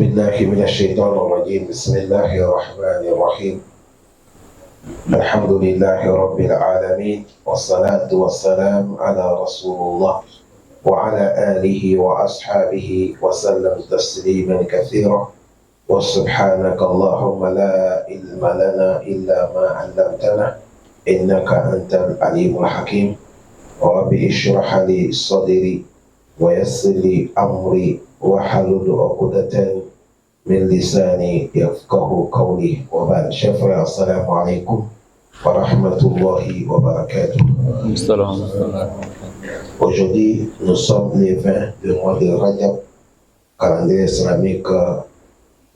بالله من الشيطان الرجيم. بسم الله الرحمن الرحيم. الحمد لله رب العالمين، والصلاة والسلام على رسول الله وعلى آله وأصحابه وسلم تسليما كثيرا. وسبحانك اللهم لا علم لنا إلا ما علمتنا إنك أنت العليم الحكيم. رب اشرح لي صدري ويسر لي أمري واحلل عقدة من لساني يفقه قولي. وبعد شفرة، السلام عليكم ورحمة الله وبركاته. السلام. Aujourd'hui, nous sommes les 20 du mois de Rajab, calendrier islamique.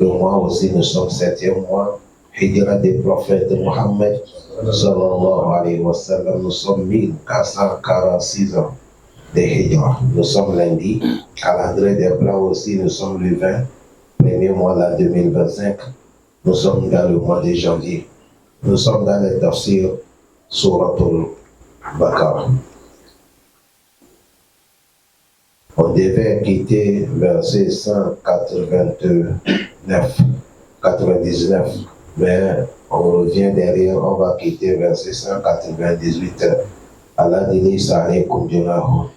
Le mois aussi, nous sommes 7e mois. Hijra des prophètes de Mohammed, sallallahu alayhi wa sallam. Nous sommes 1446 ans de Hijra. Nous sommes lundi. Calendrier des plans aussi, nous sommes le 20, premier mois de 2025. Nous sommes dans le mois de janvier. Nous sommes dans le tafsir Suratul Baqarah. On devait quitter verset 199, mais on revient derrière, on va quitter verset 198. Allah dit Laysa alaykum junahun.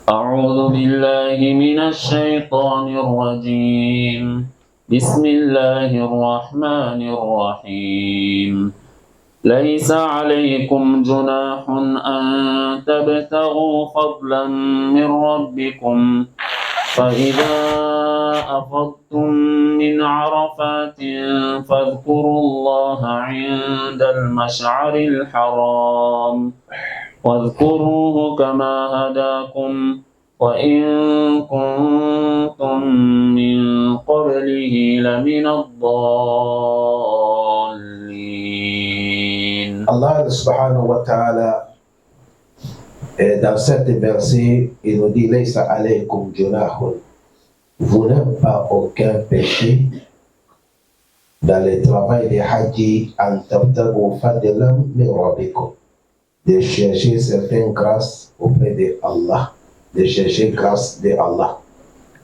أعوذ بالله من الشيطان الرجيم. بسم الله الرحمن الرحيم. ليس عليكم جناح أن تبتغوا فضلا من ربكم فإذا أفضتم من عرفات فاذكروا الله عند المشعر الحرام واذكروه كما هداكم وإن كنتم من قبله لمن الضالين. Allah subhanahu wa ta'ala, dans cet verset, il nous dit Laysa alaykum junahun. Vous n'avez pas aucun péché dans le travail de Hajji en tabtagu fadlan min rabbikum, de chercher certaines grâces auprès de Allah, de chercher grâce de Allah.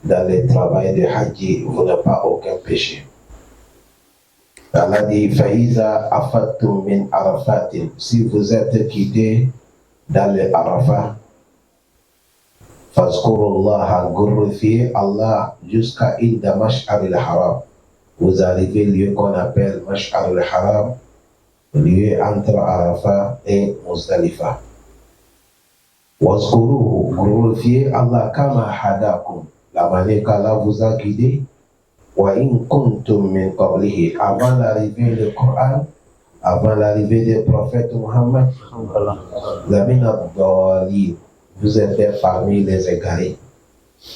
Dans le travail de Hajji, vous n'avez pas aucun péché. Allah dit Faïza afattum min arafatin. Si vous êtes quitté dans le Arafat, Fazkurullah, glorifiez Allah jusqu'à Inda Mash'ar al-Haram. Vous arrivez au lieu qu'on appelle Mash'ar al-Haram, lieu entre Arafat et Muzdalifa. Wazkuruhu, glorifiez Allah kama hadakum, la manière qu'Allah vous a guidé. Wa in kuntum min qablihi, avant l'arrivée du Coran, avant l'arrivée du prophète Muhammad, lamina ad-dallin, vous êtes parmi les égarés.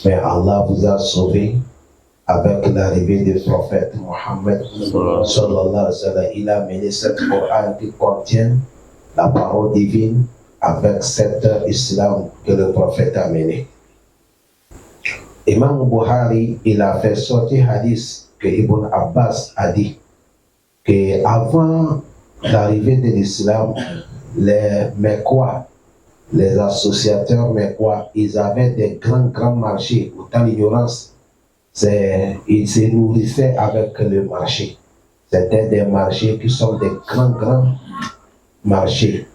Mais Allah vous a sauvé avec l'arrivée du prophète Muhammad sallallahu alayhi wa sallam. Il a mené cette Coran qui contient la parole divine avec cet islam que le prophète a mené. Imam Bukhari, il a fait sortir hadith que Ibn Abbas a dit que avant l'arrivée de l'islam, les Mecquois, les associateurs Mecquois, ils avaient des grands marchés. Autant l'ignorance, ils se nourrissaient avec le marché. C'était des marchés qui sont des grands marchés.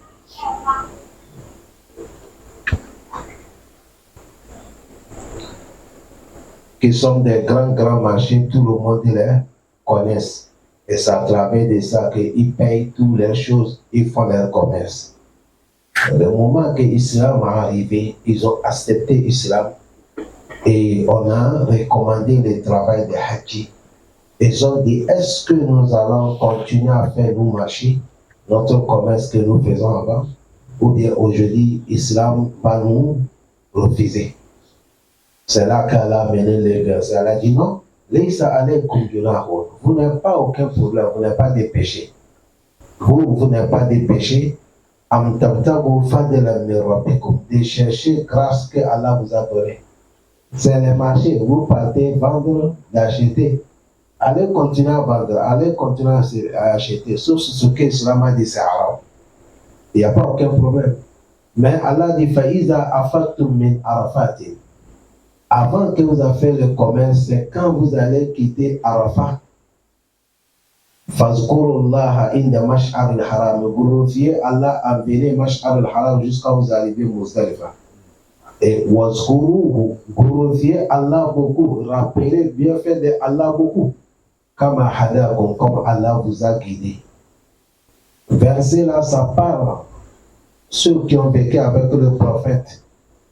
Qui sont des grands marchés, tout le monde les connaisse. Et c'est à travers de ça qu'ils payent toutes les choses, ils font leur commerce. Le moment que l'islam est arrivé, ils ont accepté l'islam et on a recommandé le travail de Hajji. Ils ont dit, est-ce que nous allons continuer à faire nos marchés, notre commerce que nous faisons avant, ou bien aujourd'hui, l'islam va nous refuser? C'est là qu'elle a mené le verset. Elle a dit non, Laysa alaykum junahun. Vous n'avez pas aucun problème, vous n'avez pas de péché. Vous n'avez pas de péché. Am tabtagu fadlan min rabbikum, de chercher grâce que Allah vous a donné. C'est le marché, vous partez vendre, d'acheter. Allez continuer à vendre, allez continuer à acheter. Sauf ce que l'islam a dit, c'est haram. Il n'y a pas aucun problème. Mais Allah dit Faïza afattum min arafatin. avant que vous avez fait le commerce, c'est quand vous allez quitter Arafat. Fazkurullaha inda mash'ar al-haram. Glorifiez Allah à venir mash'ar al-haram jusqu'à vous arriver Muzdalifa. Et wazkuruhu, glorifiez Allah beaucoup. Rappelez bien fait de Allah beaucoup. Kama hadakum, comme Allah vous a guidé. Verset là, ça parle ceux qui ont vécu avec le prophète.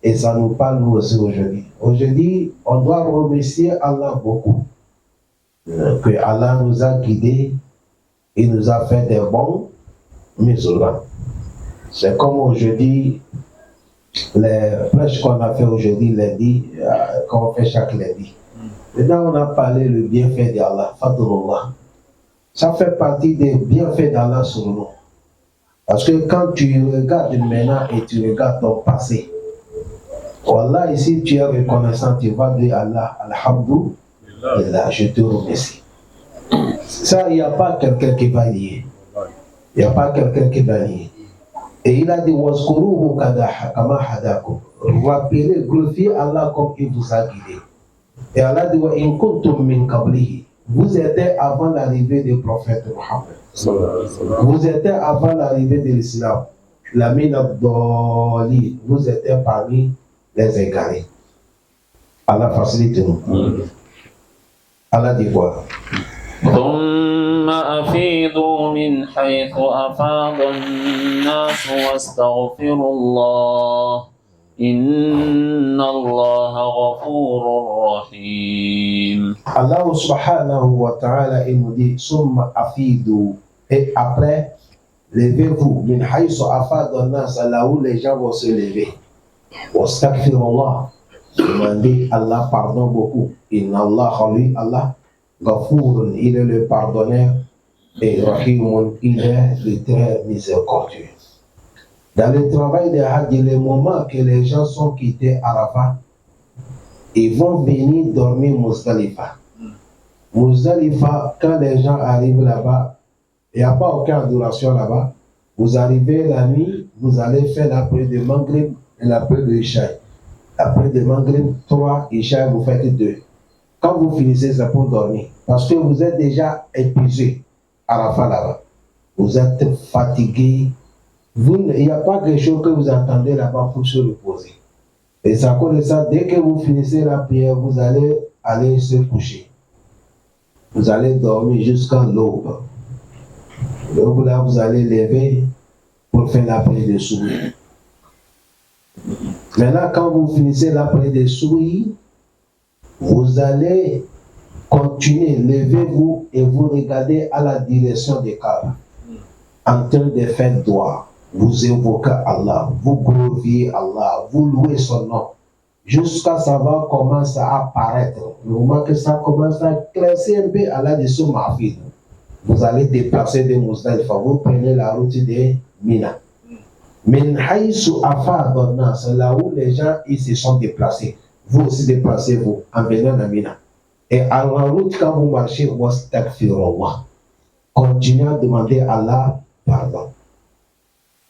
Et ça nous parle nous aussi aujourd'hui. Aujourd'hui, on doit remercier Allah beaucoup. Que Allah nous a guidés. Il nous a fait des bons musulmans. C'est comme aujourd'hui, les prêches qu'on a fait aujourd'hui, lundi, qu'on fait chaque lundi. Maintenant, on a parlé le bienfait d'Allah, Fadlullah. Ça fait partie des bienfaits d'Allah sur nous. Parce que quand tu regardes maintenant et tu regardes ton passé, Wallah, ici tu es reconnaissant, tu vas dire Allah, Alhamdulillah, je te remercie. Ça, il n'y a pas quelqu'un qui va lier. Il n'y a pas quelqu'un qui va lier. Et il a dit, Wazkuruhu kama hadakum. Rappelez, glorifiez Allah comme il vous a guidé. Et Allah dit, Wa in kuntum min qablihi. Vous étiez avant l'arrivée du prophète Muhammad. Vous étiez avant l'arrivée de l'islam. La mine abdoli. Vous étiez parmi les égarés. Allah facilite nous. Allah dit quoi? ثم أفيضوا من حيث أفاض الناس واستغفروا الله إن الله غفور رحيم. Allah subhanahu wa ta'ala il nous dit summa afidu, et après levez-vous min haythu afada an-nas, là où les gens vont se lever, wastaghfirullah, demandez Allah pardon beaucoup. Inna Allah, lui Allah Ghafourun, il est le pardonneur, et Rahimun, il est le très miséricordieux. Dans le travail de Hajj, le moment que les gens sont quittés Arafat, ils vont venir dormir Muzdalifa. Muzdalifa, quand les gens arrivent là-bas, il n'y a pas aucune adoration là-bas. Vous arrivez la nuit, vous allez faire la prière de Maghrib et la prière de Isha. La prière de Maghrib, 3, Isha, vous faites 2. Quand vous finissez, c'est pour dormir. Parce que vous êtes déjà épuisé à la fin là-bas. Vous êtes fatigué. Il n'y a pas quelque chose que vous attendez là-bas pour se reposer. Et c'est à cause de ça, dès que vous finissez la prière, vous allez aller se coucher. Vous allez dormir jusqu'à l'aube. L'aube là, vous allez lever pour faire la prière de souris. Maintenant, quand vous finissez la prière de souris, vous allez continuer, levez-vous et vous regardez à la direction des Kaaba, en train de faire doigt. Vous évoquez Allah, vous glorifiez Allah, vous louez son nom, jusqu'à ça va commencer à apparaître. Le moment que ça commence à classer un peu, Allah dit sur ma fille. Vous allez déplacer de Muzdalifa, vous prenez la route de Mina. Min haythu afada an-nas, c'est là où les gens ils se sont déplacés. Vous aussi déplacez-vous en venant à Mina. Et à la route, quand vous marchez, wastaghfirullah. Continuez à demander à Allah pardon.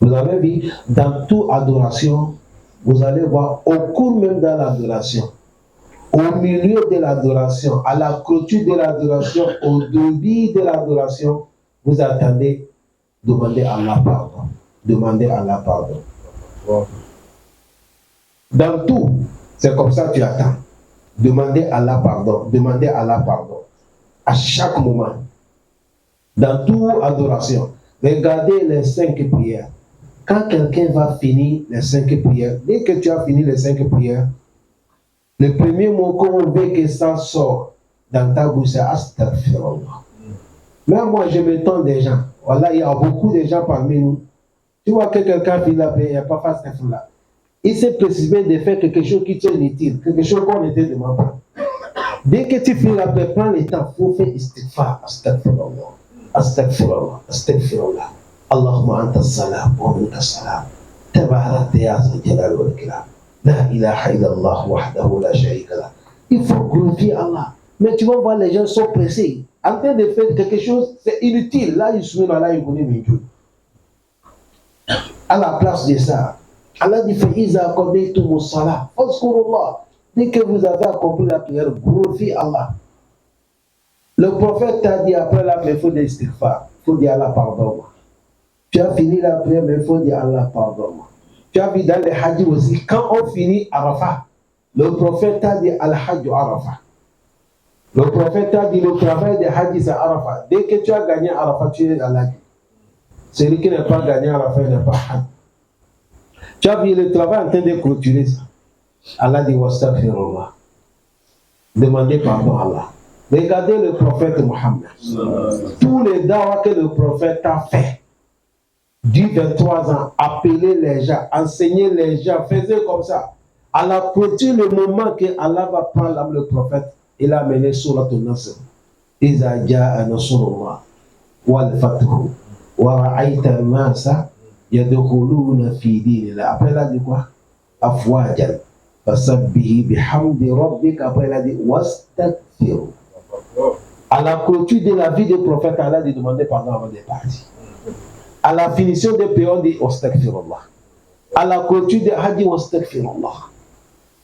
Vous avez vu, dans toute adoration, vous allez voir, au cours même de l'adoration, au milieu de l'adoration, à la clôture de l'adoration, au début de l'adoration, vous attendez, demandez à Allah pardon. Demandez à Allah pardon. Dans tout, c'est comme ça que tu attends. Demandez à Allah pardon. Demandez à Allah pardon. À chaque moment. Dans toute adoration. Regardez les 5 prières. Quand quelqu'un va finir les 5 prières, dès que tu as fini les 5 prières, le premier mot qu'on veut que ça sort dans ta bouche, c'est Astaghfirullah. Même moi, je m'étonne des gens. Voilà, il y a beaucoup de gens parmi nous. Tu vois que quelqu'un finit la prière, il n'y a pas fait Astaghfirullah. Il s'est précipité de faire quelque chose qui est inutile, quelque chose qu'on ne te demande pas. Dès que tu finis la prière, prends le temps, il faut faire istighfar. Astaghfirullah. Astaghfirullah. Astaghfirullah. Allahumma anta salam wa minka salam. Tabarakta ya zal jalal wal ikram. La ilaha illallah wahdahu la sharika lah. Il faut glorifier Allah. Mais tu vas voir, les gens sont pressés. En train de faire quelque chose, c'est inutile. Là, ils sont là, ils connaissent Dieu. À la place de ça, Allah dit Fa'iza qadaytum as-salah, fazkurullah. Dès que vous avez accompli la prière, glorifiez Allah. Le prophète t'a dit après la prière, il faut dire istighfar. Il faut dire Allah pardonne-moi. Tu as fini la prière, mais il faut dire Allah pardonne-moi. Tu as vu dans les hadiths aussi, quand on finit Arafat, le prophète t'a dit Al-Hajj Arafat. Le prophète t'a dit le travail des hadiths c'est Arafat. Dès que tu as gagné Arafat, tu es à l'Hajj. Celui qui n'a pas gagné Arafat n'est pas Hajj. Tu as vu le travail en train de clôturer ça. Allah dit Wastaghfirullah. Demandez pardon à Allah. Regardez le prophète Mohammed. Tous les dawahs que le prophète a fait, du 23 ans, appeler les gens, enseigner les gens, faisait comme ça. À la clôture, le moment que Allah va prendre le prophète, il a amené Surat al-Nasr. Iza ja'a nasrullah wal fathu wa ra'aita an-nasa yadkhuluna fi dinillah. Après, il a dit quoi? Afwajan. Fasabbihi bihamdi rabbika. Après, il a dit wastaghfiru. À la clôture de la vie du prophète, Allah a demandé pardon avant de partir. À la finition des prières, on dit wastaghfirullah. À la clôture de Hadi, wastaghfirullah.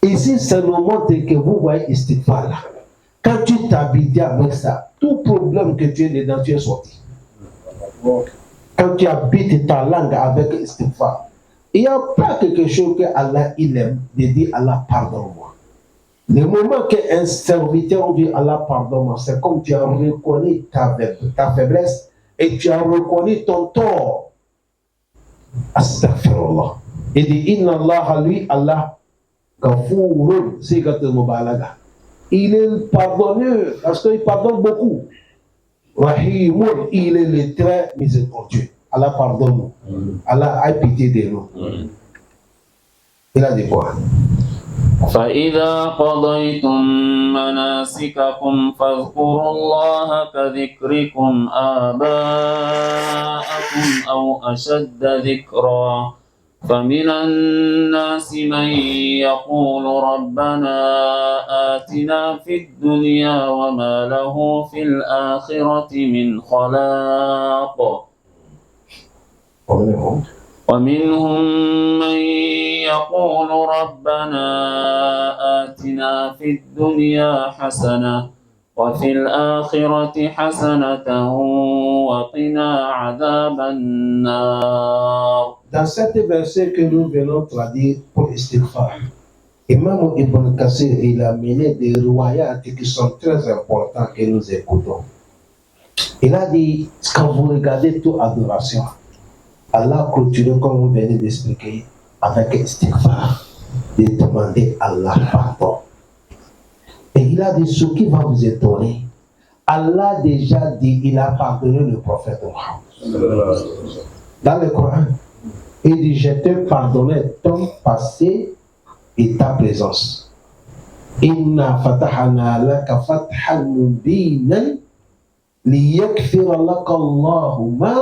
Ici, ça nous montre que vous voyez istighfar là. Quand tu t'habites avec ça, tout problème que tu es dedans, tu es sorti. Quand tu habites ta langue avec istighfar, il n'y a pas quelque chose que Allah il aime de dire Allah pardonne-moi. Le moment qu'un serviteur dit Allah pardonne-moi, c'est comme tu as reconnu ta faiblesse et tu as reconnu ton tort. Astaghfirullah. Il dit Inna Allah, lui, Allah, Ghafourun, sigatul mubalaga. Il est pardonneux parce qu'il pardonne beaucoup. Rahimun, il est le très miséricordieux. Allah pardonne-nous. Allah a pitié de nous. Il a dit quoi? فإذا قضيتم مناسككم فاذكروا الله كذكركم آباءكم أو أشد ذكرا فمن الناس من يقول ربنا آتنا في الدنيا وما له في الآخرة من خلاق ومنهم من يقول ربنا آتنا في الدنيا حسنة وفي الآخرة حسنة وقنا عذاب النار. Dans cet verset que nous venons traduire pour istighfar, Imam Ibn Kassir il a mené des riwayats qui sont très importants que nous écoutons. Il a dit, quand vous regardez toute adoration, Allah clôture comme vous venez d'expliquer avec istighfar, de demander Allah pardon. Et il a dit, ce qui va vous étonner, Allah déjà dit, il a pardonné le prophète Mohammed. Dans le Coran, il dit, je te pardonne ton passé et ta présence. Inna fatahana laka fathan mubinan liyakfira laka Allahu ma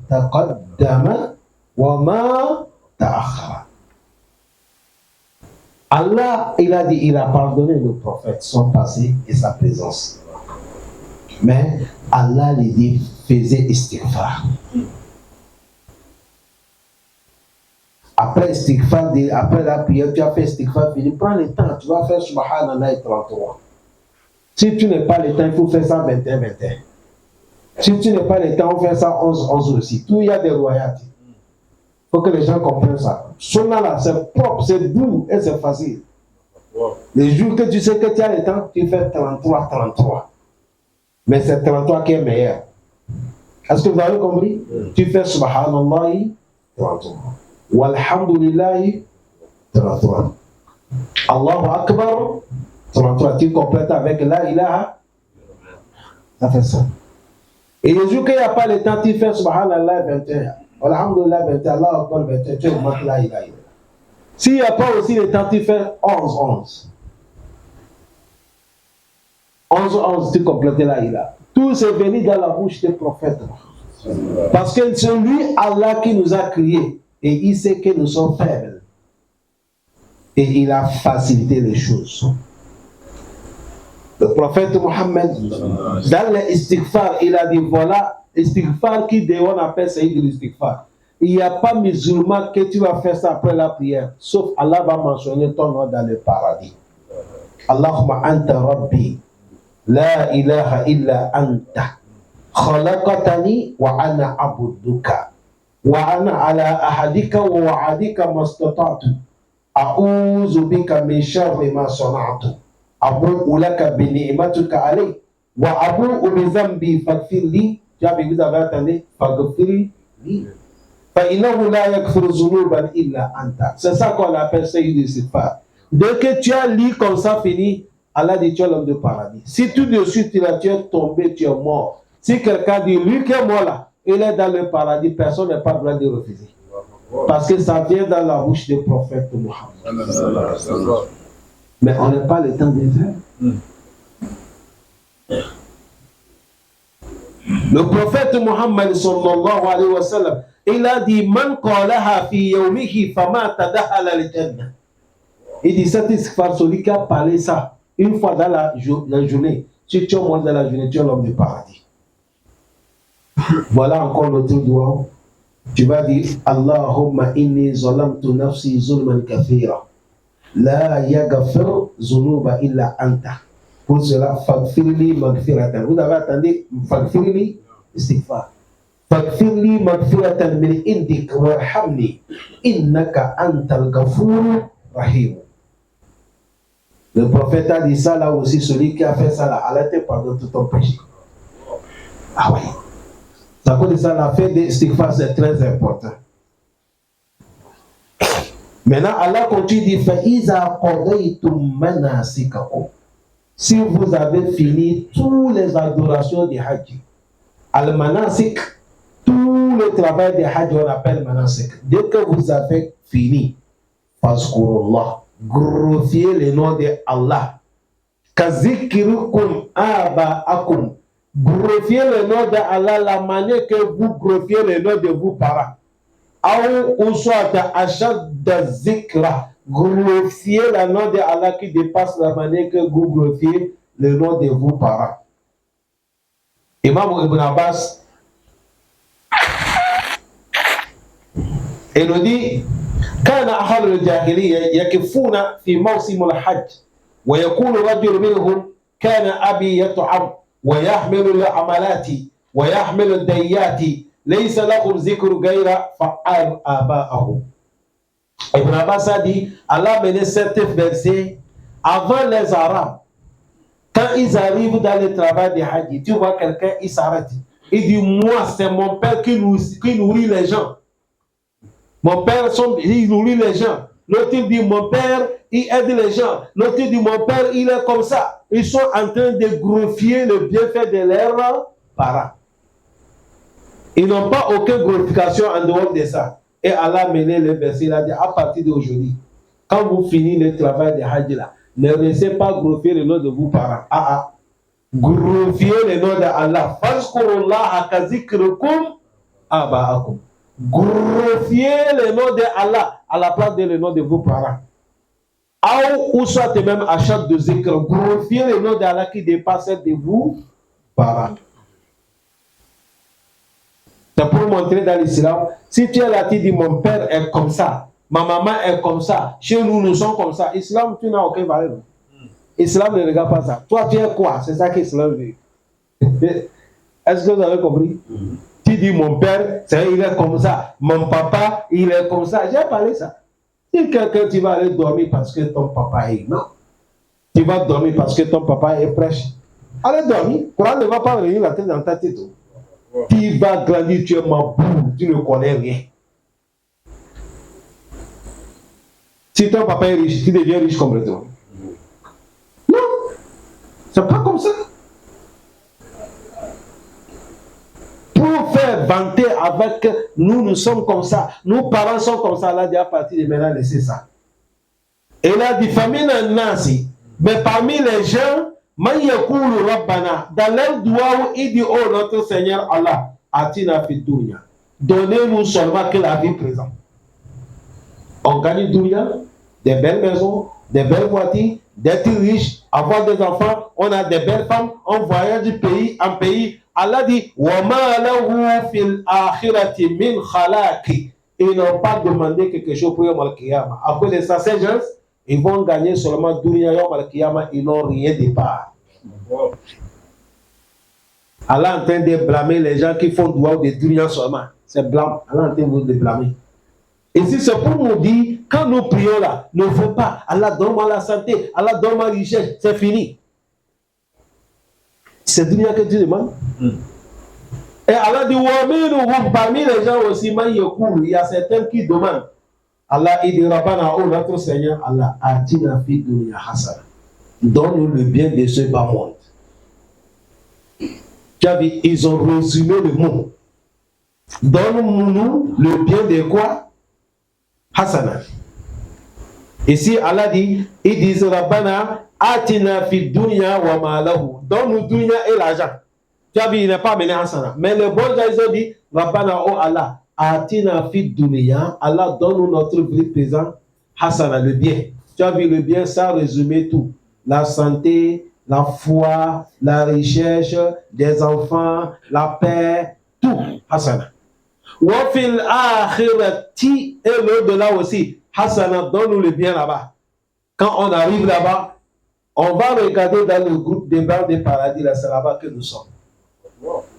taqaddama wa ma ta'akhara. Allah, il a dit, il a pardonné le prophète, son passé et sa présence. Mais Allah lui dit, faisait istighfar. Après istighfar, après la prière, tu as fait istighfar, fini, prends le temps, tu vas faire subhanallah et 33. Si tu n'as pas le temps, il faut faire ça 21, 21. Si tu n'as pas le temps, on fait ça 11, 11 aussi. Tout, il y a des royautés. Il faut que les gens comprennent ça. Sunna là, c'est propre, c'est doux et c'est facile. Les jours que tu sais que tu as le temps, tu fais 33, 33. Mais c'est 33 qui est meilleur. Est-ce que vous avez compris? Tu fais subhanallah 33. Walhamdulillah 33. Allahu Akbar 33. Tu complètes avec la ilaha. Ça fait ça. Et les jours qu'il n'y a pas le temps, tu fais subhanallah 21. Alhamdulillah 21. Allahu Akbar 21. Tu augmentes la ilaha. S'il n'y a pas aussi le temps, tu fais 11, 11. 11, 11, tu complètes la ilaha. Tout c'est venu dans la bouche des prophètes. Parce que c'est lui, Allah, qui nous a créés. Et il sait que nous sommes faibles. Et il a facilité les choses. Le prophète Mohammed, dans l'istighfar, il a dit voilà, istighfar qui on appelle ça l'istighfar. Il n'y a pas musulman que tu vas faire ça après la prière, sauf Allah va mentionner ton nom dans le paradis. Allahumma anta rabbi, la ilaha illa anta, khalaqatani wa ana abduka, wa ana ala ahadika wa wa'adika mastata'tu, a'udhu bika min sharri ma sana'tu, abu'u laka bi ni'matika alayhi, wa abu'u bi dhanbi faghfir li. Vous avez entendu? Faghfir li. Fa innahu la yaghfiru dhunuban illa anta. C'est ça qu'on appelle sayyid istighfar. Dès que tu as lu comme ça fini, Allah dit tu es l'homme de paradis. Si tout de suite tu es tombé, tu es mort. Si quelqu'un dit lui qui est mort là, il est dans le paradis, personne n'a pas le droit de refuser. Parce que ça vient dans la bouche du prophète Mohammed. Mais on n'a pas le temps de faire. Le prophète Mohammed sallallahu alayhi wa sallam, il a dit man qalaha fi yawmihi fama tadahala al-jannah. Il dit cet istighfar, celui qui a parlé ça une fois dans la journée, si tu es mort dans la journée, tu es l'homme du paradis. Voilà encore notre doigt. Tu vas dire Allahumma inni zalamtu nafsi zulman kathira, la yaghfir zunuba illa anta. Pour cela, faghfirli maghfiratan. Vous avez entendu faghfirli istighfar. Faghfirli maghfiratan min indik warhamni innaka antal ghafur rahim. Le prophète a dit ça là aussi, celui qui a fait ça là, Allah te pardonne tout ton péché. Ah oui. Ça cause de ça, la fait des istighfar, c'est très important. Maintenant, Allah continue dit Fa'iza qadaytum manasikakum. Si vous avez fini toutes les adorations du Hajj, al-manasik, tout le travail du Hajj, on appelle manasik. Dès que vous avez fini, fazkurullah, glorifiez le nom de Allah. Kazikrukum aba'akum, glorifiez le nom de Allah la manière que vous glorifiez le nom de vos parents. Ou soit ashadda zikra, glorifiez le nom de Allah qui dépasse la manière que vous glorifiez le nom de vos parents. Imam Ibn Abbas, il nous dit كان أهل الجاهلية يكفون في موسم الحج ويكون رجل منهم كان أبي يطعم ويحمل العملات ويحمل الديات ليس لهم ذكر غير فعال آباءهم. Ibn Abbas a dit, Allah menait certains versets avant les Arabes. Quand ils arrivent dans le travail de Hajj, tu vois quelqu'un, il s'arrête. Il dit, moi, c'est mon père qui nourrit les gens. Mon père, il nourrit les gens. L'autre dit, mon père, il aide les gens. L'autre dit, mon père, il est comme ça. Ils sont en train de glorifier le bienfait de leurs parents. Ils n'ont pas aucune glorification en dehors de ça. Et Allah a mené le verset, il a dit, à partir d'aujourd'hui, quand vous finissez le travail de Hajj là, ne laissez pas glorifier le nom de vos parents. Glorifiez le nom de Allah. Fazkurullaha kazikrukum aba'akum. Glorifiez le nom de Allah à la place de le nom de vos parents. Ou soit même à chaque de zikr, glorifiez le nom de Allah qui dépasse de vos parents. C'est pour montrer dans l'islam, si tu es là, tu dis mon père est comme ça, ma maman est comme ça, chez nous, nous sommes comme ça. Islam, tu n'as aucune valeur. Islam ne regarde pas ça. Toi, tu es quoi? C'est ça qu'Islam veut. Est-ce que vous avez compris? Tu dis mon père, il est comme ça, mon papa, il est comme ça. J'ai parlé ça. Si quelqu'un, tu vas aller dormir parce que ton papa est. Non. Tu vas dormir parce que ton papa est prêche. Allez dormir. Le Coran ne va pas venir la tête dans ta tête. Tu vas grandir, tu es ma boule, tu ne connais rien. Si ton papa est riche, tu deviens riche complètement. Non, c'est pas comme ça. Pour faire vanter avec nous sommes comme ça, nos parents sont comme ça, là, à partir de maintenant, laissez ça. Et là, dit famille nasi, mais parmi les gens, man yakulu rabbana, dans leur doigt, il dit, oh notre Seigneur Allah, atina fi dunya, donnez-nous seulement que la vie présente. On gagne dunya, des belles maisons, des belles voitures, d'être riche, avoir des enfants, on a des belles femmes, on voyage du pays en pays. Allah dit, wa ma lahu fil akhirati min khalaqi. Ils n'ont pas demandé quelque chose pour Yom al-Qiyamah. Après les sagesse, ils vont gagner seulement dunya yawm al-qiyamah, ils n'ont rien de part. Allah est en train de blâmer les gens qui font dua de dunya seulement. C'est blâme. Allah est en train de blâmer. Et si c'est pour nous dire, quand nous prions là, ne faut pas, Allah donne-moi la santé, Allah donne-moi la richesse, c'est fini. C'est dunya que tu demandes. Et Allah dit, parmi les gens aussi, il y a certains qui demandent. Allah dit, Rabbana, oh notre Seigneur, Allah, atina fi dunya hasana. Donne-nous le bien de ce bas monde. Tu as vu, ils ont résumé le mot. Donne-nous le bien de quoi? Hasana. Ici, Allah dit, ils disent, Rabbana, atina fi dunya wa ma lahu. Donne-nous dunya et l'argent. Tu as vu, il n'est pas amené Hasana. Mais le bon gens, ils ont dit, Rabbana, oh Allah, atina fi dunya, Allah donne-nous notre vie présente, Hasana, le bien. Tu as vu, le bien, ça résumé tout. La santé, la foi, la recherche des enfants, la paix, tout, Hasana. Wa fil akhirati, et l'au-delà aussi, Hasana, donne-nous le bien là-bas. Quand on arrive là-bas, on va regarder dans le groupe des barres des paradis, là, c'est là-bas que nous sommes.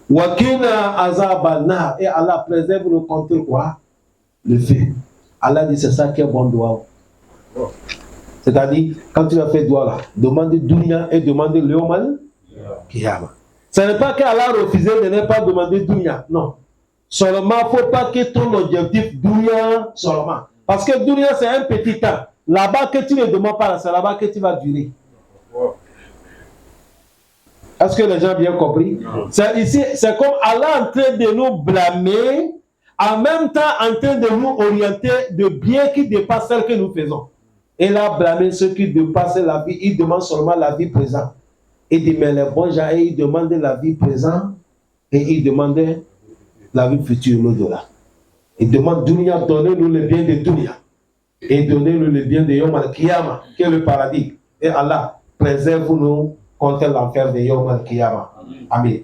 Wakina azabana, et Allah préserve nous contre quoi? Le feu. Allah dit c'est ça qui est bon doigt. C'est-à-dire, quand tu as fait doigt là, demande dunya et demande l'yomal kiyama. Ce n'est pas qu'Allah a refusé de ne pas demander dunya, non. Seulement, il ne faut pas que ton objectif dunya seulement. Parce que dunya c'est un petit temps. Là-bas que tu ne demandes pas, c'est là-bas que tu vas durer. Est-ce que les gens ont bien compris? Ici, c'est comme Allah en train de nous blâmer, en même temps en train de nous orienter de bien qui dépasse celle que nous faisons. Et là, blâmer ceux qui dépassent la vie, ils demandent seulement la vie présente. Il dit, mais les bons gens, ils demandent la vie présente et ils demandent la vie future, l'au-delà. Ils demandent Dunya, donnez-nous le bien de Dunya. Et donnez-nous le bien de Yom al-Qiyamah, qui est le paradis. Et Allah, préserve-nous contre l'enfer de Yom al-Qiyamah. Amen.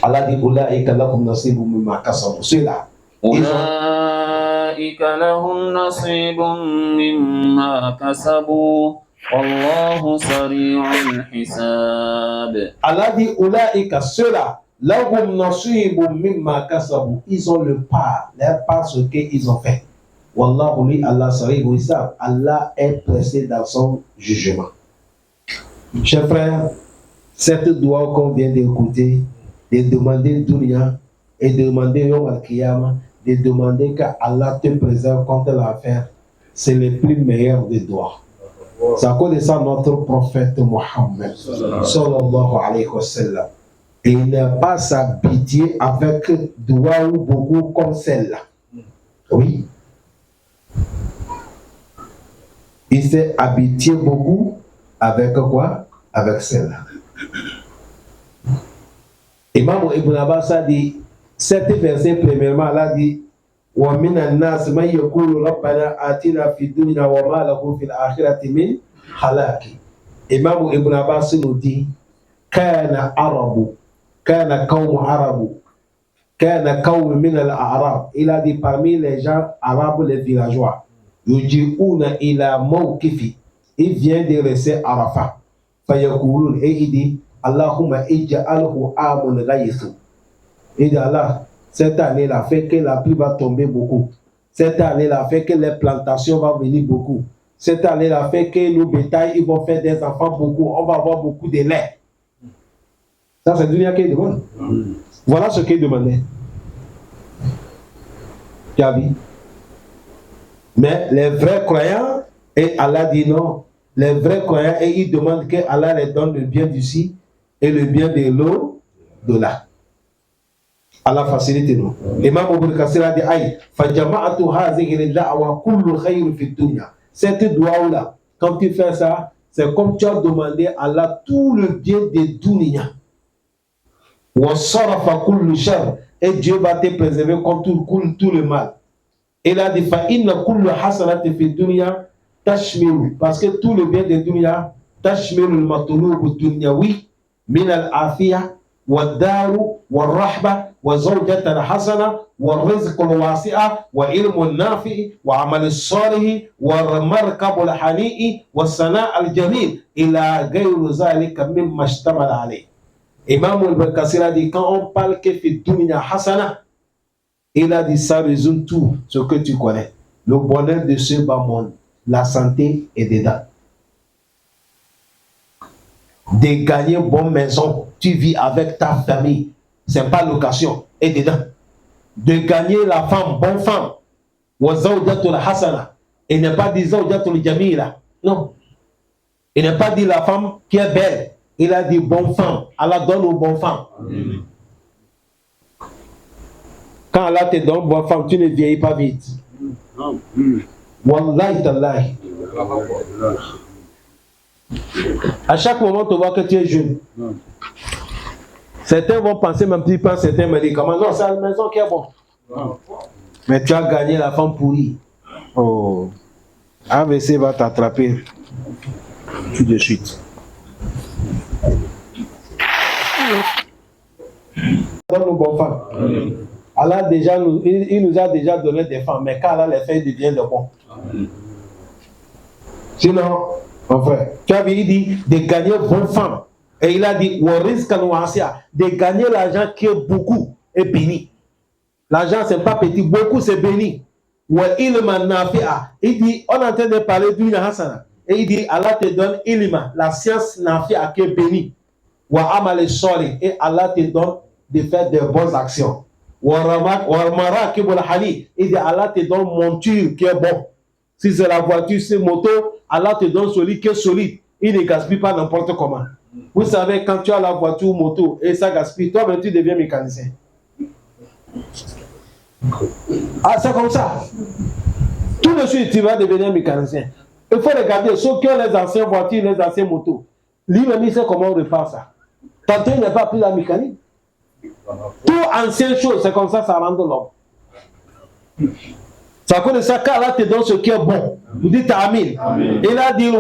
Allah dit, Ulaika lahum nasibun mimma kasabu. Ceux-là, أولئك لهم نصيب مما كسبوا والله سريع الحساب. Allah dit, Ulaika, ceux-là, lahum nasibun mimma kasabu. Ils ont le part, leur part ce qu'ils ont fait. Wallahu li Allah sari'ul hisab. Allah est pressé dans son jugement. Chers frères, cette doua qu'on vient d'écouter, de demander dunya et de demander Yom al-Qiyamah, de demander qu'Allah te préserve contre l'enfer, c'est le plus meilleur des doigts. C'est à cause de ça notre prophète Mohammed sallallahu alayhi wa sallam, il n'a pas s'habituer avec doigts ou beaucoup comme celle-là. Oui. Il s'est habitué beaucoup avec quoi? Avec celle-là. Imam Ibn Abbas a dit, cet verset, premièrement, Allah dit, wa min an-nas man yaqulu rabbana atina fid dunya wa ma lahu fil akhirati min khalaqi. Imam Ibn Abbas nous dit, kana qawm min al-a'rab. Il a dit parmi les gens arabes, les villageois, yuji'una ila mawqifi. Il vient de rester Arafat. Fayakulun, et il dit, Allahumma ij'alhu amun ghaythu. Il dit, Allah, cette année-là fait que la pluie va tomber beaucoup. Cette année-là fait que les plantations vont venir beaucoup. Cette année-là fait que nos bétails ils vont faire des enfants beaucoup. On va avoir beaucoup de lait. Ça, c'est Dunya qui demande. Voilà ce qu'il demandait. Tu as vu? Mais les vrais croyants, et Allah dit non, les vrais croyants, et ils demandent que Allah les donne le bien d'ici et le bien de l'eau de là. Allah facilite nous. Imam Ibn Kassir a dit, aïe, fajama'atu hazihi da'wa kullu khayr fi dunya. Cette doua-là, quand tu fais ça, c'est comme tu as demandé à Allah tout le bien de dunya. Wa sarafa kullu shar. Et Dieu va te préserver contre tout le mal. Et là, il dit, fa inna kullu hasanati fi dunya tashmilu. Parce que tout le bien de dunya, tashmilu al-matlubu dunyawi min al-afiyah والدار والرحبة وزوجة الحسنة والرزق الواسع وعلم النافع وعمل الصالح والمركب الحنيء والثناء الجميل إلى غير ذلك مما اشتمل عليه. Imam al-Bakasir a dit, quand on parle que fait dunya hasana, il a dit ça résume tout ce que tu connais. Le bonheur de ce bas monde, la santé est dedans. De gagner bonne maison, tu vis avec ta famille, c'est pas location, est dedans. De gagner la femme, bonne femme, wazawjatul hasana, il n'est pas dit zawjatul jamila, non. Il n'est pas dit la femme qui est belle, il a dit bonne femme, Allah donne aux bonnes femmes. Quand Allah te donne bonne femme, tu ne vieillis pas vite. Wallahi tallahi. À chaque moment, tu vois que tu es jeune. Certains vont penser, même si tu prends certains médicaments, non, c'est la maison qui est bon. Mais tu as gagné la femme pourrie. Oh, AVC va t'attraper tout de suite. Donne nos bonnes femmes. Allah déjà il nous a déjà donné des femmes, mais quand Allah les fait, il devient de bon. Sinon, mon frère, tu as vu, il dit de gagner bonne femme. Et il a dit, de gagner l'argent qui est beaucoup et béni. L'argent, c'est pas petit, beaucoup, c'est béni. Il dit, on est en train de parler d'une hasana. Et il dit, Allah te donne ilma, la science nafia qui est bénie. Et Allah te donne de faire de bonnes actions. Il dit, Allah te donne monture qui est bon. Si c'est la voiture, c'est moto, Allah te donne celui qui est solide. Il ne gaspille pas n'importe comment. Vous savez, quand tu as la voiture moto et ça gaspille, toi-même tu deviens mécanicien. Ah, c'est comme ça. Tout de suite, tu vas devenir mécanicien. Il faut regarder ceux qui ont les anciennes voitures, les anciennes motos. Lui-même, il sait comment on repart ça. Tantôt, il n'a pas appris la mécanique. Tout ancienne chose, c'est comme ça rend l'homme. Ça connaît ça, car Allah te donne ce qui est bon. Vous dites Amin. Il a dit,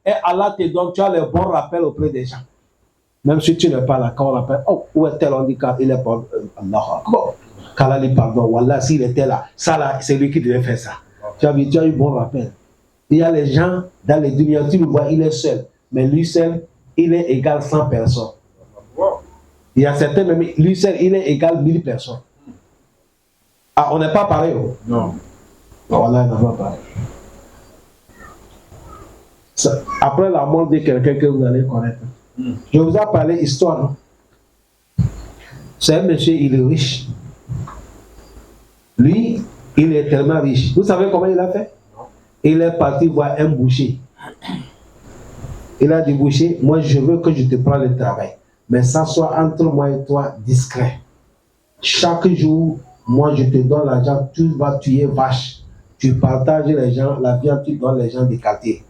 et Allah te donne, tu as les bons rappels auprès des gens. Même si tu n'es pas là, quand on rappelle, oh, où est tel handicap, il est pas Allah. Qu'Allah lui pardonne, Wallah, s'il était là, ça là, c'est lui qui devait faire ça. Tu as eu bon rappel. Il y a les gens dans les dunyas, tu le vois, il est seul. Mais lui seul, il est égal 100 personnes. Il y a certains, même lui seul, il est égal 1000 personnes. Ah, on n'est pas pareil. Oh. Non. Voilà, on n'est pas pareil. Ça, après la mort de quelqu'un que vous allez connaître, je vous ai parlé histoire. Non? C'est un monsieur, il est riche. Lui, il est tellement riche. Vous savez comment il a fait? Il est parti voir un boucher. Il a dit, boucher, moi je veux que je te prenne le travail. Mais ça soit entre moi et toi discret. Chaque jour, moi je te donne l'argent, tu vas tuer vache. Tu partages les gens, la viande, tu donnes les gens des quartiers.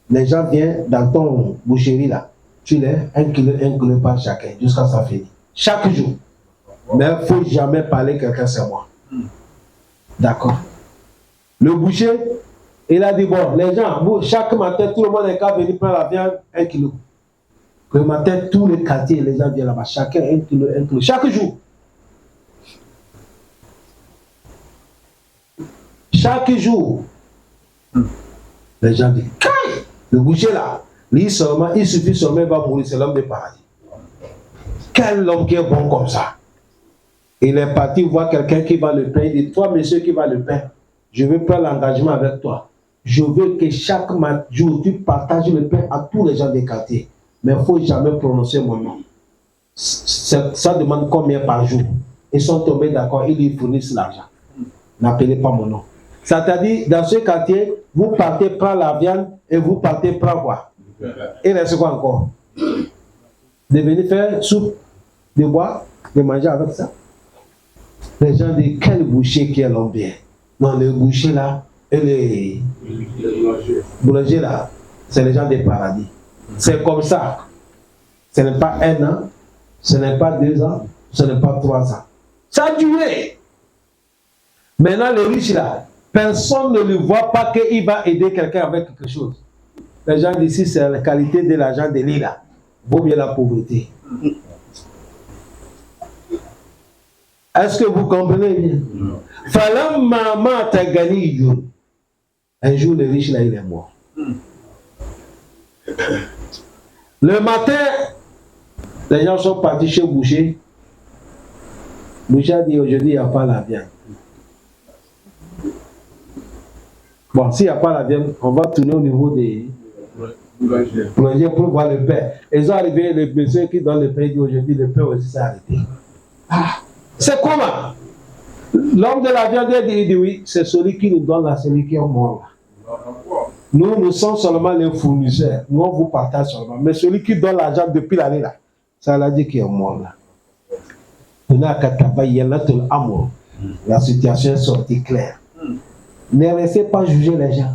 Les gens viennent dans ton boucherie là. Tu les 1 kilo par chacun, jusqu'à ça finit. Chaque jour. Mais il ne faut jamais parler quelqu'un, c'est moi. D'accord. Le boucher, il a dit, bon, les gens, vous, chaque matin, tout le monde est qu'à venir prendre la viande 1 kilo. Le matin, tous les quartiers, les gens viennent là-bas, chacun 1 kilo, chaque jour. Chaque jour. Les gens disent, Kai, le boucher là, lui seulement, il suffit seulement, il va mourir, c'est l'homme de paradis. Quel homme qui est bon comme ça? Il est parti voir quelqu'un qui va le pain. Il dit, toi, monsieur qui va le pain, je veux prendre l'engagement avec toi. Je veux que chaque jour, tu partages le pain à tous les gens des quartiers. Mais il ne faut jamais prononcer mon nom. Ça demande combien par jour? Ils sont tombés d'accord, ils lui fournissent l'argent. N'appelez pas mon nom. C'est-à-dire, dans ce quartier, vous partez prendre la viande et vous partez prendre quoi? Il reste quoi encore? De venir faire soupe, de boire, de manger avec ça. Les gens disent, quel boucher qui est l'homme bien? Non, le boucher là, et les boulangers là, c'est les gens des paradis. C'est comme ça. Ce n'est pas 1 an, ce n'est pas 2 ans, ce n'est pas 3 ans. Ça a duré. Maintenant, les riches là, personne ne le voit pas qu'il va aider quelqu'un avec quelque chose. Les gens d'ici, c'est la qualité de l'argent de l'île là. vaut mieux la pauvreté. Est-ce que vous comprenez bien? Falamma mata Ganiyun. Un jour, le riche là, il est mort. Le matin, les gens sont partis chez Boucher. Boucher a dit aujourd'hui, il n'y a pas la viande. Bon, s'il n'y a pas la viande, on va tourner au niveau des boulangers pour voir le pain. Ils ont arrivé, les messieurs qui donnent le pain, disent aujourd'hui, le pain aussi s'est arrêté. Ah, c'est comment? L'homme de la viande dit oui, c'est celui qui nous donne là, celui qui est mort là. Nous sommes seulement les fournisseurs. Nous, on vous partage seulement. Mais celui qui donne l'argent depuis l'année là, ça l'a dit qu'il est mort là. La situation est sortie claire. Ne laissez pas juger les gens.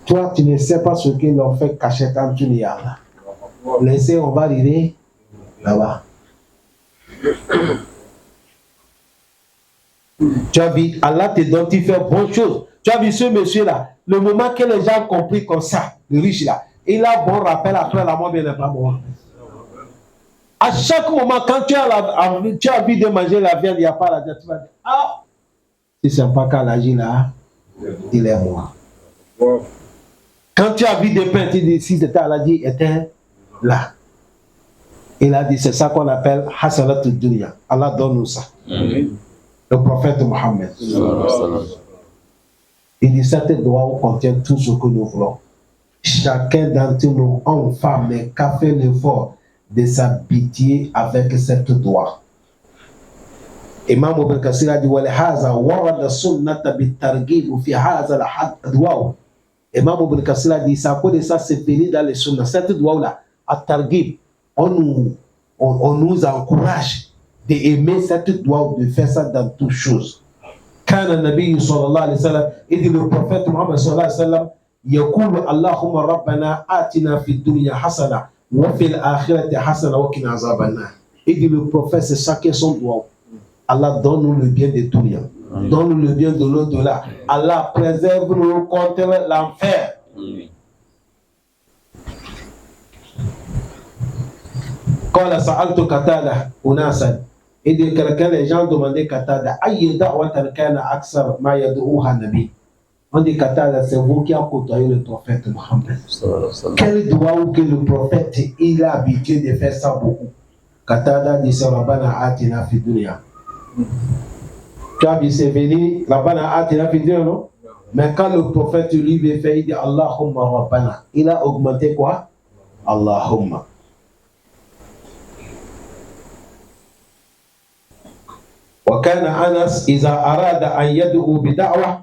Toi, tu ne sais pas ce qu'ils ont fait cacher quand tu n'y as là. Laissez, on va arriver là-bas. Tu as vu, Allah te donne, tu fais bonne chose. Tu as vu ce monsieur-là, le moment que les gens ont compris comme ça, le riche là, il a bon rappel après la mort, mais il n'est pas bon. À chaque moment, quand tu as envie de manger la viande, il n'y a pas la viande, tu vas dire, ah, si c'est pas qu'à l'agir là, il est mort. Quand tu as envie de pain, tu dis, si c'était à l'agir, il était là. Il a dit, c'est ça qu'on appelle Hasanatul Dunya. Allah donne-nous ça. Le prophète Mohammed. Il dit, cette doigt contient tout ce que nous voulons. Chacun d'entre nous, hommes, femmes, qu'a fait l'effort de s'habituer avec cette doigt. Imam Ibn Kathir a dit, وَلِهَذَا وَرَدَ السُنَّةَ بِالتَّرْغِيبِ فِي هَذَا الدُّعَاء. Imam Ibn Kathir a dit, ça à cause de ça, c'est fini dans les sunnas. Cette doigt-là, à Targhib, on nous encourage d'aimer cette doigt, de faire ça dans toutes choses. كان النبي صلى الله عليه وسلم إذ le prophète Muhammad صلى الله عليه وسلم يقول اللهم ربنا آتنا في الدنيا حسنة وفي الآخرة حسنة وقنا عذاب النار. Il dit le prophète, c'est chacun son doigt. Allah donne-nous le bien de dunya, donne-nous le bien de l'au-delà. Allah préserve-nous contre l'enfer. قال سألت قتادة أناسا. Et de quelqu'un, les gens demandaient Qatada, aïe da'watan kana aksar ma yad'uha nabi. On dit Qatada, c'est vous qui avez côtoyé le prophète Mohammed. Quel doigt ou que le prophète, il a habitué de faire ça beaucoup. Qatada dit, c'est Rabbana atina fi dunya. Tu as dit, c'est venu, Rabbana atina fi dunya, non? Mais quand le prophète lui veut faire, il dit Allahumma Rabbana. Il a augmenté quoi? Allahumma. وكان أنس إذا أراد أن يدعو بدعوة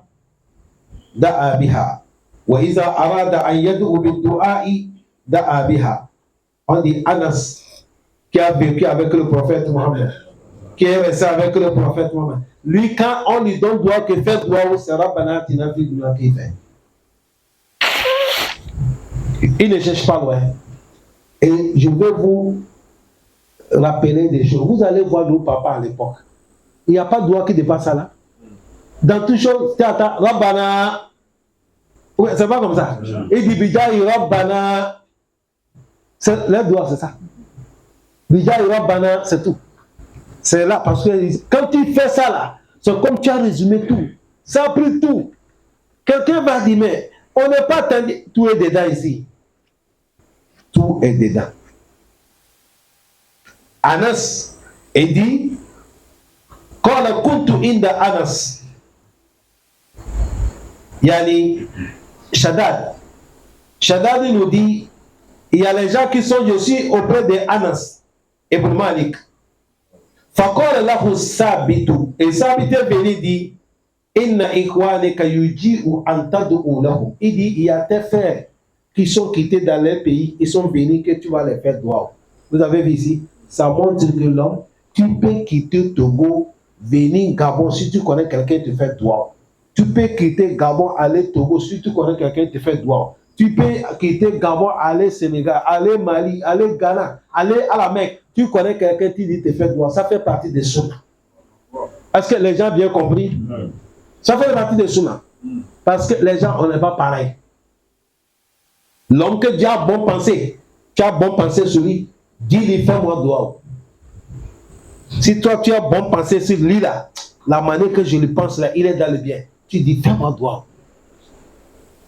دعا بها وإذا أراد أن يدعو بالدعاء دعا بها. On dit Anas qui a vécu avec le prophète Mohammed, qui est resté avec le prophète Mohammed. Lui, quand on lui donne droit que fait droit, c'est Rabbana atina fid dunya qu'il fait. Il ne cherche pas loin. Et je vais vous rappeler des choses. Vous allez voir nos papas à l'époque. Il n'y a pas de doigt qui dépasse ça là. Dans toutes choses, Rabbana. Ouais, c'est pas comme ça. Il dit Bijahi Rabbana. Les doigts, c'est ça. Bijahi Rabbana, c'est tout. C'est là parce que quand tu fais ça là, c'est comme tu as résumé tout. Ça a pris tout. Quelqu'un va dire, mais on n'est pas attendu. Tout est dedans ici. Tout est dedans. Anas, il dit. قال كنت عند أنس يعني Shaddad nous dit il y a les gens qui sont aussi auprès de Anas Ibn Malik. فقال له ثابت et Thabit est venu dire إن إخوانك يجيء أن تدعو لهم. Il dit il y a tes frères qui sont quittés dans leur pays, ils sont venus que tu vas les faire droit. Vous avez vu ici, ça montre que l'homme, tu peux quitter Togo, venir Gabon si tu connais quelqu'un qui te fait droit. Tu peux quitter Gabon, aller Togo si tu connais quelqu'un qui te fait droit. Tu peux quitter Gabon, aller Sénégal, aller Mali, aller Ghana, aller à la Mecque. Tu connais quelqu'un qui dit te fait droit. Ça fait partie des sunnas. Est-ce que les gens ont bien compris? Ça fait partie des sunnas. Parce que les gens, on n'est pas pareil. L'homme que Dieu a bon pensé, tu as bon pensé sur lui. Dis-lui, fais-moi dua. Si toi, tu as bon pensée sur lui là, la manière que je lui pense là, il est dans le bien. Tu dis, fais-moi dua.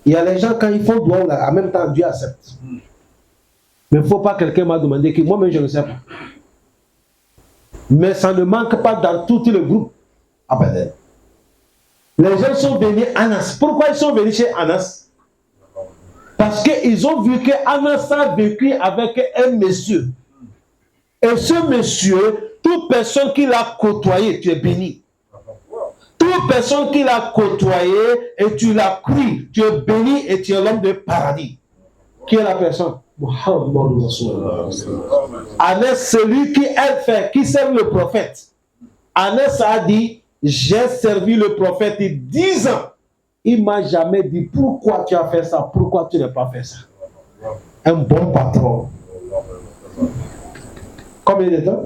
Il y a les gens, quand ils font dua là, en même temps, Dieu accepte. Mais il ne faut pas que quelqu'un m'a demandé que moi-même, je ne sais pas. Mais ça ne manque pas dans tout le groupe. Ah ben, les gens sont venus à Anas. Pourquoi ils sont venus chez Anas? Parce qu'ils ont vu que Anas a vécu avec un monsieur. Et ce monsieur, toute personne qui l'a côtoyé, tu es béni. Toute personne qui l'a côtoyé et tu l'as cru, tu es béni et tu es l'homme de paradis. Qui est la personne? Anas, celui qui sert le prophète. Anas a dit, j'ai servi le prophète 10 ans. Il ne m'a jamais dit pourquoi tu as fait ça, pourquoi tu n'as pas fait ça. Un bon patron. Combien de temps?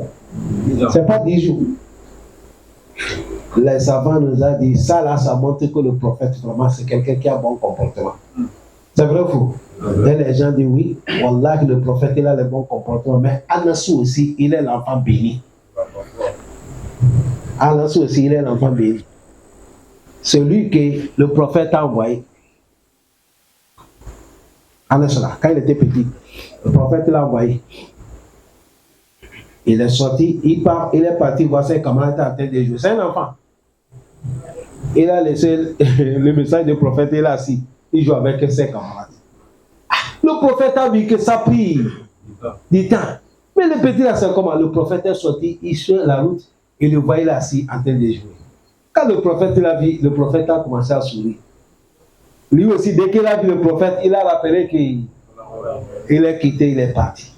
Ce n'est pas 10 jours. Les savants nous ont dit, ça là, ça montre que le prophète, vraiment, c'est quelqu'un qui a bon comportement. C'est vrai ou faux? Et les gens disent oui, Wallah, le prophète, il a le bon comportement, mais Anassou aussi, il est l'enfant béni. Anassou aussi, il est l'enfant béni. Celui que le prophète a envoyé, Anassou là, quand il était petit, le prophète l'a envoyé. Il est sorti, il est parti voir ses camarades en train de jouer. C'est un enfant. Il a laissé le message du prophète, il est assis. Il joue avec ses camarades. Le prophète a vu que ça pris du temps. Mais le petit là, c'est comment? Le prophète est sorti, il suit la route, et le voit, il est assis en train de jouer. Quand le prophète l'a vu, le prophète a commencé à sourire. Lui aussi, dès qu'il a vu le prophète, il a rappelé qu'il est quitté, il est parti.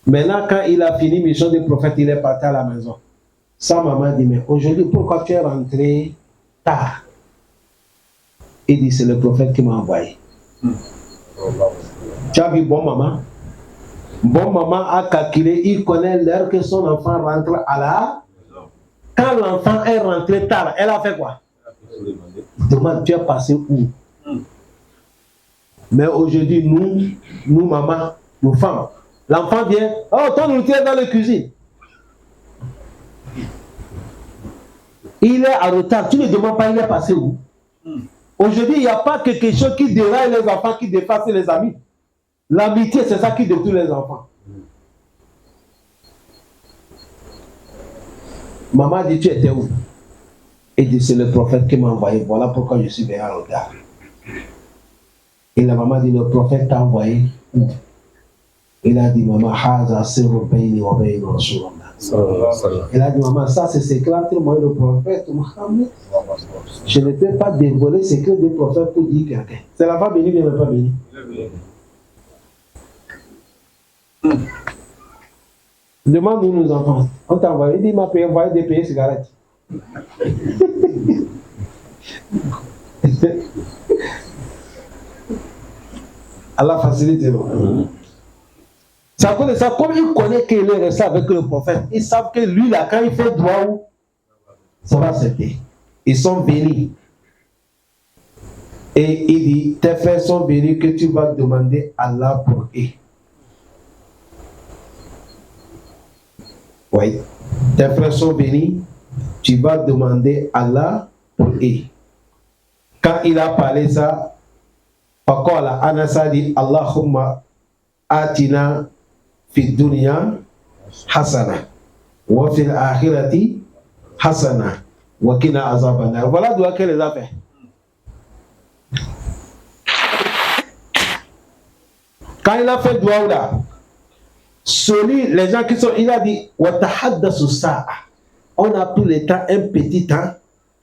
Maintenant, quand il a fini mission du prophète, il est parti à la maison. Sa maman dit, mais aujourd'hui, pourquoi tu es rentré tard? Il dit, c'est le prophète qui m'a envoyé. Tu as vu bon maman? Bon maman a calculé, il connaît l'heure que son enfant rentre à la... Quand l'enfant est rentré tard, elle a fait quoi? Demande, tu es passé où? Mais aujourd'hui, nous maman, nous femmes, l'enfant vient, oh, ton nourriture est dans la cuisine. Il est en retard, tu ne demandes pas, il est passé où? Aujourd'hui, il n'y a pas quelque chose qui déraille les enfants, qui dépasse les amis. L'amitié, c'est ça qui détruit les enfants. Maman dit, tu étais où? Il dit, c'est le prophète qui m'a envoyé. Voilà pourquoi je suis venu en retard. Et la maman dit, le prophète t'a envoyé où? Il a dit, maman, Haza sirru bayni wa bayna Rasulullah. Il a dit, maman, ça c'est secret entre moi et le prophète Mohammed. Je ne peux pas dévoiler le secret du prophète pour dire quelqu'un. C'est la femme bénie, mais elle n'est pas bénie. Demande-nous nos enfants. On t'a envoyé, il dit, il m'a envoyé des payer cigarettes. Allah facilite. Ça connaît ça, comme il connaît qu'il est resté avec le prophète, ils savent que lui là, quand il fait droit, ça va accepter. Ils sont bénis. Et il dit, tes frères sont bénis que tu vas demander à Allah pour eux. Oui. Tes frères sont bénis, tu vas demander à Allah pour eux. Quand il a parlé ça, Faqala Anas a dit, Allahumma atina fi dunya hasana wa fil akhirati hasana wa qina azaban nar. Voilà doit qu'elle les a fait. Quand il a fait doigt là, les gens qui sont, il a dit wa tahaddasu sa'a. On a pris le temps, un petit temps,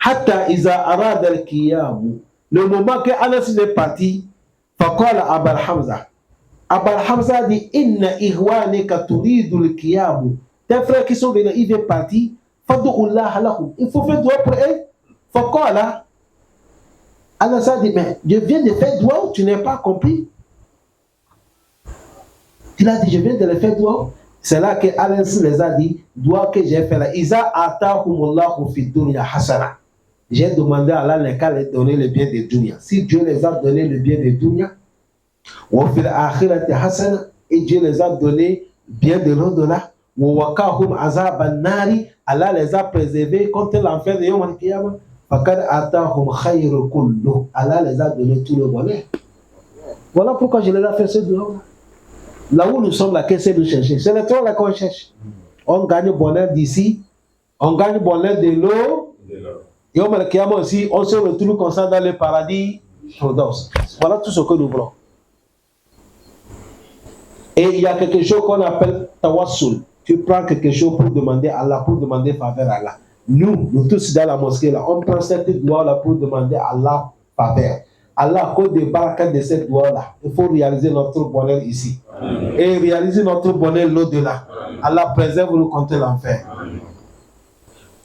hatta iza arada al-qiyam. Le moment que Anas est parti, faqala Abul Hamza. Abul Hamza dit, inna ihwanika turidul qiyam. Tes frères qui sont venus, ils viennent partir, fad'ullah lahum. Il faut faire doigt pour eux. Faqala. Anas a dit, mais je viens de faire doigt, tu n'as pas compris. Il a dit, je viens de le faire doigt. C'est là que Anas les a dit, doigt que j'ai fait là. Iza atahumullahu fi dunya hasana. J'ai demandé à Allah qu'à les donner le bien de dunya. Si Dieu les a donné le bien de dunya, Wa fil akhirati hasana, et Dieu les a donné bien de l'au-delà. Wa waqahum azaban nari, Allah les a préservés contre l'enfer de Yawm al-Qiyamah. Faqad atahum khayru kullu, Allah les a donné tout le bonheur. Voilà pourquoi je les ai fait ce dua. Là où nous sommes, là, qu'est-ce que nous cherchons? C'est le temps là qu'on cherche. On gagne le bonheur d'ici, on gagne le bonheur de l'eau. Yawm al-Qiyamah aussi, on se retrouve comme ça dans le paradis. Voilà tout ce que nous voulons. Et il y a quelque chose qu'on appelle tawassul. Tu prends quelque chose pour demander à Allah, pour demander faveur à Allah. Nous tous dans la mosquée, là, on prend cette doigt-là pour demander à Allah faveur. Allah, à cause des barakas de cette doigt-là, il faut réaliser notre bonheur ici. Et réaliser notre bonheur l'au-delà. Allah préserve-nous contre l'enfer.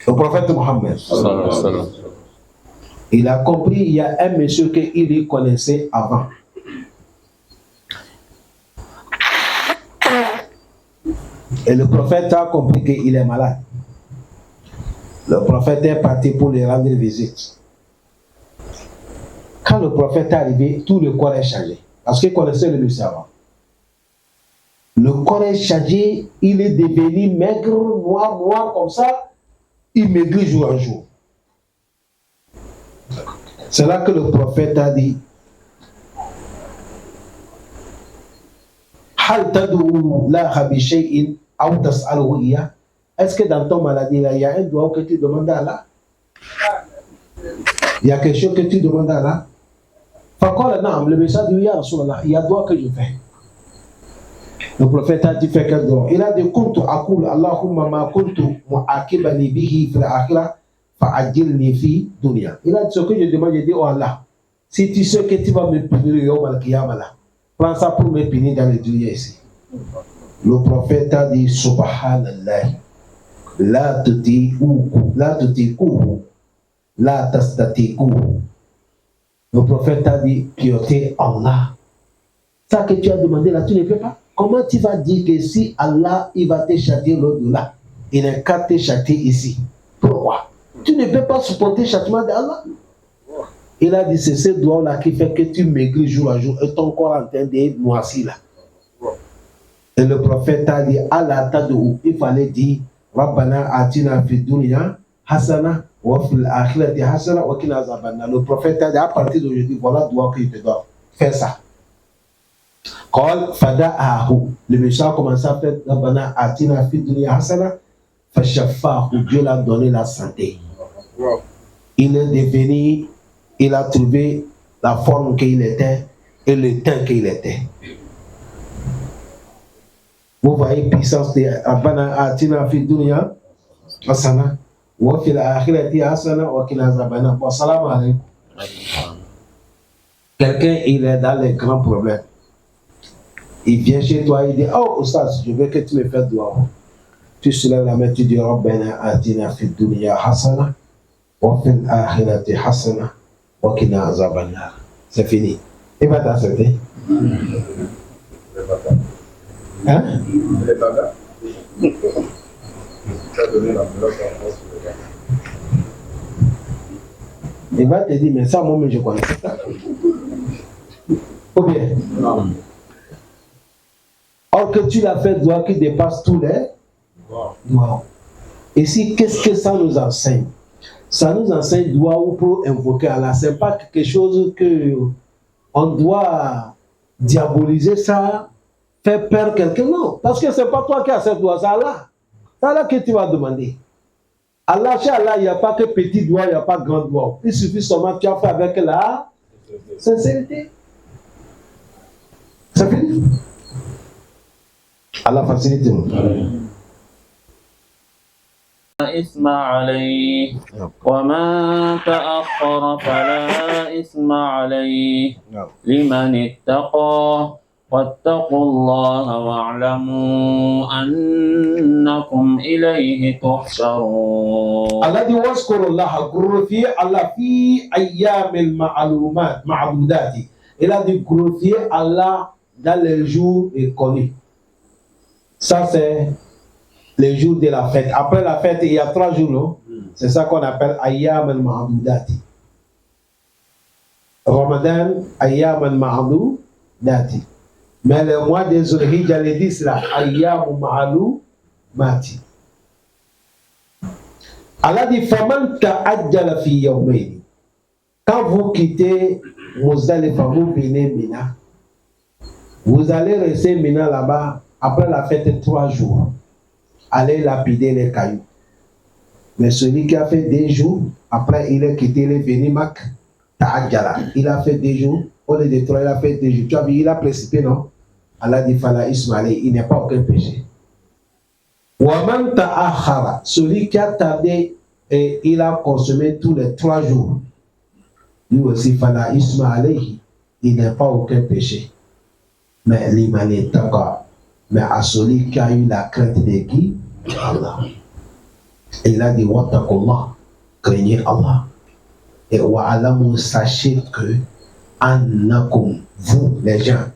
Le prophète Mohammed, il a compris, il y a un monsieur qu'il connaissait avant. Et le prophète a compris qu'il est malade. Le prophète est parti pour lui rendre visite. Quand le prophète est arrivé, tout le corps est changé. Parce qu'il connaissait le monsieur avant. Le corps est changé, il est devenu maigre, noir comme ça. Il maigrit jour en jour. C'est là que le prophète a dit, Hal tad'u la bi shay'in aw tas'aluhu iya. Est-ce que dans ton maladie là, il y a un doigt que tu demandes à Allah? Il y a quelque chose que tu demandes à Allah? Fakol naam, le message dit, ya Rasulallah, il y a un doigt que je fais. Le prophète a dit, fais quel doigt? Il a dit, kuntu aqul Allahumma ma kuntu mu'akibani bihi fil akhirah fa'ajilni fi dunya. Il a dit, ce que je demande, je dis, oh Allah, si tu sais que tu vas me punir yawm al-qiyamah là, prends ça pour me punir dans le dunya ici. Le prophète a dit, subhanallah, la tutiquhu, la tastatiquhu. Le prophète a dit, piété Allah. Ça que tu as demandé là, tu ne peux pas. Comment tu vas dire que si Allah, il va te châtier l'au-delà, il n'est qu'à te châtier ici? Pourquoi? Tu ne peux pas supporter le châtiment d'Allah. Il a dit, c'est ce doigt-là qui fait que tu maigris jour à jour et ton corps est en train de noircir là. Et le prophète a dit, Allah tad'u, il fallait dire, Rabbana atina fi dunya hasana wa fil akhirati hasana wa qina azabannar. Le prophète a dit, à partir d'aujourd'hui, voilà le doigt que je te dois. Fais ça. Qal fada'ahu. Le méchant a commencé à faire, Rabbana atina fi dunya hasana fa shaffahu. Dieu l'a donné la santé. Il est devenu, il a trouvé la forme qu'il était et le temps qu'il était. Vous voyez puissance de Rabbana atina fi dunya hasana wa fil akhirati hasana wa qina azabannar. Assalamu alaikum. Quelqu'un, il est dans les grands problèmes. Il vient chez toi, il dit, oh Oustaz, je veux que tu me fasses doigt. Tu soulèves la main, tu dis, Rabbana atina fi dunya hasana wa fil akhirati hasana wa qina azabannar. C'est fini. Il va t'accepter. Hein? Il va te dire, mais ça, moi, je connais ça. Ou bien? Non. Or que tu l'as fait doigt qui dépasse tous les doigts. Ici, qu'est-ce que ça nous enseigne? Ça nous enseigne doigt ou pour invoquer Allah. Ce n'est pas quelque chose que on doit diaboliser ça. Faire peur quelqu'un, non. Parce que ce n'est pas toi qui as cette doigt, c'est Allah. C'est Allah que tu vas demander. Allah, chez Allah, il n'y a pas que petit doigt, il n'y a pas grand doigt. Il suffit seulement que tu as fait avec la sincérité. C'est fini. Allah facilite. إثم عليه ومن تأخر فلا إثم عليه لمن اتقى واتقوا الله واعلموا أنكم إليه تحشرون. الذي واذكروا الله glorifier Allah في أيام المعلومات. Il a dit glorifier Allah dans les jours connus. Ça c'est les jours de la fête. Après la fête, il y a 3 jours, non? C'est ça qu'on appelle Ayyam al-Ma'adudat. Ramadan, Ayyam al-Ma'adou, Dati. Mais le mois de Zulhijja, les 10 là, Ayyamu Ma'alou Mati. Allah dit Faman ta'ajjala fi yawmayni. Quand vous quittez Muzdalifa, vous venez Mina, vous allez rester Mina là-bas après la fête 3 jours. Allez lapider les cailloux. Mais celui qui a fait 2 jours, après il est quitté, il est venu Mak, ta'ajjala. Il a fait 2 jours, au lieu de 3, il a fait 2 jours. Tu as vu, il a précipité, non? Allah dit Fala Ismaël, il n'y a pas aucun péché. Waman ta'akhara, celui qui a tardé et il a consommé tous les 3 jours. Lui aussi, Fala Ismaël, il n'a pas aucun péché. Mais l'imani taka, mais à celui qui a eu la crainte de qui? Allah. Et il a dit Wattaqullah, craignez Allah. Et wa'alamu, sachez que annakum, vous les gens,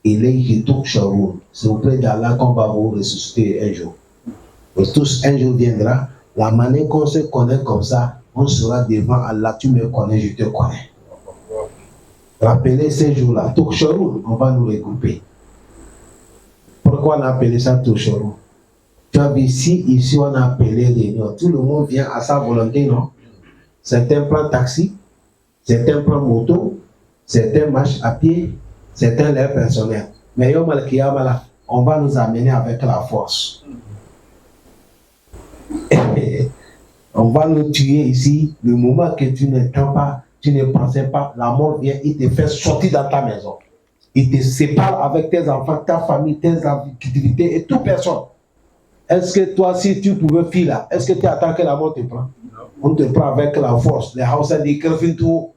ilayhi tuhsharun, c'est auprès d'Allah qu'on va vous ressusciter un jour. Et tous un jour viendra, la manière qu'on se connaît comme ça, on sera devant Allah, tu me connais, je te connais. Rappelez ces jours-là, tuhsharun, on va nous regrouper. Pourquoi on a appelé ça tuhsharun? Tu as vu ici on a appelé réunion, tout le monde vient à sa volonté, non? Certains prennent taxi, certains prennent moto, certains marchent à pied, certains l'air personnel. Mais Yom al-Kiyama, on va nous amener avec la force. On va nous tuer ici. Le moment que tu n'entends pas, tu ne pensais pas, la mort vient, il te fait sortir dans ta maison. Il te sépare avec tes enfants, ta famille, tes activités et toute personne. Est-ce que toi, si tu pouvais fuir là, est-ce que tu attends que la mort te prenne? On te prend avec la force. Les Hausa disent que tout.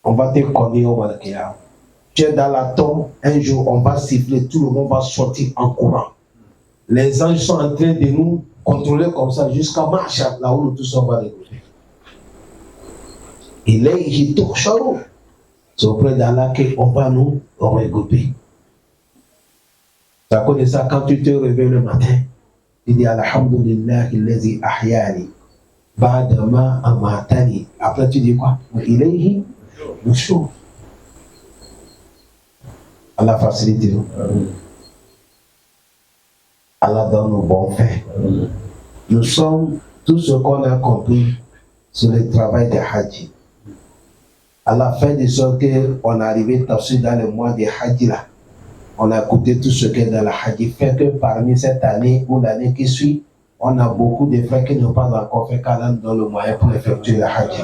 On va te connaître au Malakiyah. Tu es dans la tombe, un jour on va siffler, tout le monde va sortir en courant. Les anges sont en train de nous contrôler comme ça jusqu'à Marcha, là où nous tous on va découvrir. Il est Hitoksharu. C'est auprès d'Allah qu'on va nous regrouper. Tu connais ça quand tu te réveilles le matin. Il dit Alhamdulillah, illazi ahyani. Ba'dama amatani. Après tu dis quoi? Il est Nushur. Allah facilite nous. Allah donne nos bons faits. Nous sommes tout ce qu'on a compris sur le travail de Hajj. Allah fait de sorte qu'on est arrivé dans le mois de Hajj là. On a écouté tout ce qui est dans la Hajj. Fait que parmi cette année ou l'année qui suit, on a beaucoup de frères qui n'ont pas encore fait qu'Allah dans le moyen pour effectuer la Hajj.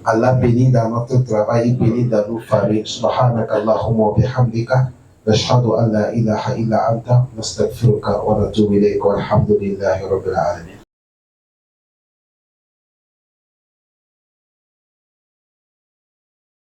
Allah bénit dans notre travail, bénit dans nos familles. Subhanaka Allahumma wa bihamdika. نشهد أن لا إله إلا أنت نستغفرك ونتوب إليك والحمد لله رب العالمين.